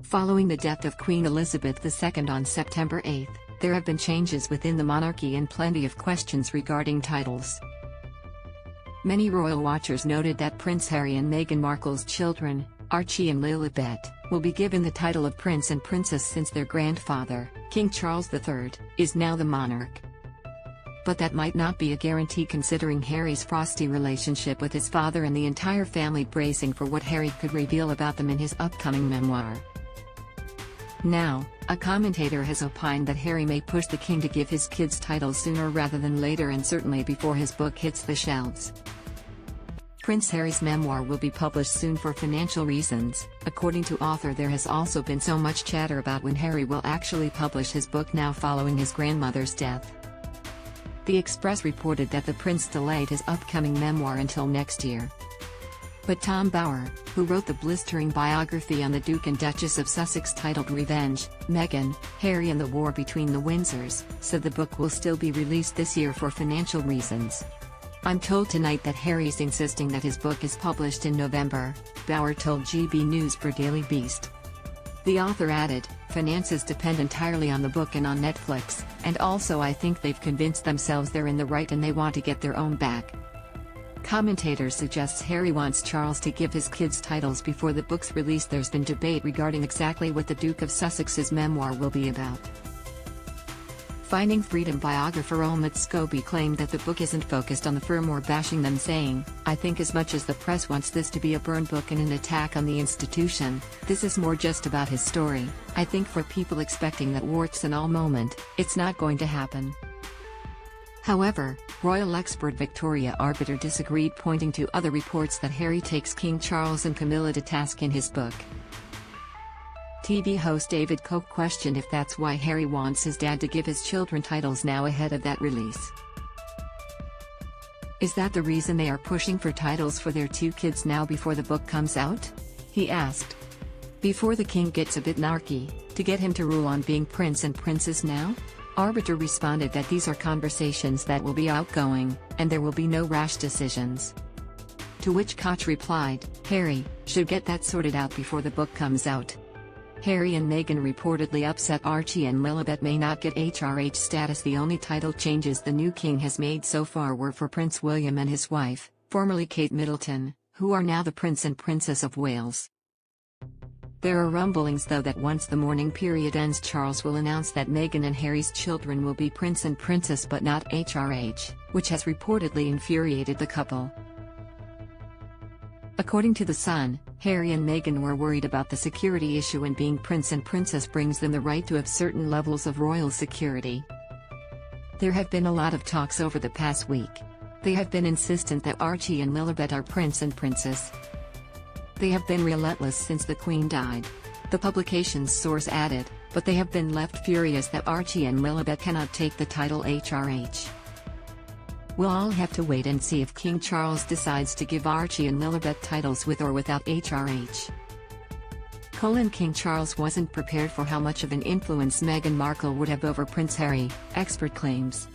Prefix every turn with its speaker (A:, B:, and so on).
A: Following the death of Queen Elizabeth II on September 8, there have been changes within the monarchy and plenty of questions regarding titles. Many royal watchers noted that Prince Harry and Meghan Markle's children, Archie and Lilibet, will be given the title of Prince and Princess since their grandfather, King Charles III, is now the monarch. But that might not be a guarantee considering Harry's frosty relationship with his father and the entire family bracing for what Harry could reveal about them in his upcoming memoir. Now, a commentator has opined that Harry may push the king to give his kids titles sooner rather than later, and certainly before his book hits the shelves. Prince Harry's memoir will be published soon for financial reasons. According to author, there has also been so much chatter about when Harry will actually publish his book now following his grandmother's death. The Express reported that the prince delayed his upcoming memoir until next year. But Tom Bower, who wrote the blistering biography on the Duke and Duchess of Sussex titled Revenge, Meghan, Harry and the War Between the Windsors, said the book will still be released this year for financial reasons. "I'm told tonight that Harry's insisting that his book is published in November," Bower told GB News for Daily Beast. The author added, "Finances depend entirely on the book and on Netflix, and also I think they've convinced themselves they're in the right and they want to get their own back." Commentator suggests Harry wants Charles to give his kids titles before the book's release. There's been debate regarding exactly what the Duke of Sussex's memoir will be about. Finding Freedom biographer Omid Scobie claimed that the book isn't focused on the firm or bashing them, saying, "I think as much as the press wants this to be a burn book and an attack on the institution, this is more just about his story. I think for people expecting that warts and all moment, it's not going to happen." However, royal expert Victoria Arbiter disagreed, pointing to other reports that Harry takes King Charles and Camilla to task in his book. TV host David Koch questioned if that's why Harry wants his dad to give his children titles now ahead of that release. "Is that the reason they are pushing for titles for their two kids now before the book comes out?" he asked. "Before the king gets a bit narky, to get him to rule on being prince and princess now?" Arbiter responded that these are conversations that will be outgoing, and there will be no rash decisions. To which Koch replied, "Harry should get that sorted out before the book comes out." Harry and Meghan reportedly upset Archie and Lilibet may not get HRH status. The only title changes the new king has made so far were for Prince William and his wife, formerly Kate Middleton, who are now the Prince and Princess of Wales. There are rumblings though that once the mourning period ends, Charles will announce that Meghan and Harry's children will be Prince and Princess but not HRH, which has reportedly infuriated the couple. According to The Sun, Harry and Meghan were worried about the security issue, and being Prince and Princess brings them the right to have certain levels of royal security. There have been a lot of talks over the past week. They have been insistent that Archie and Lilibet are Prince and Princess. They have been relentless since the Queen died. The publication's source added, but they have been left furious that Archie and Lilibet cannot take the title HRH. We'll all have to wait and see if King Charles decides to give Archie and Lilibet titles with or without HRH. King Charles wasn't prepared for how much of an influence Meghan Markle would have over Prince Harry, expert claims.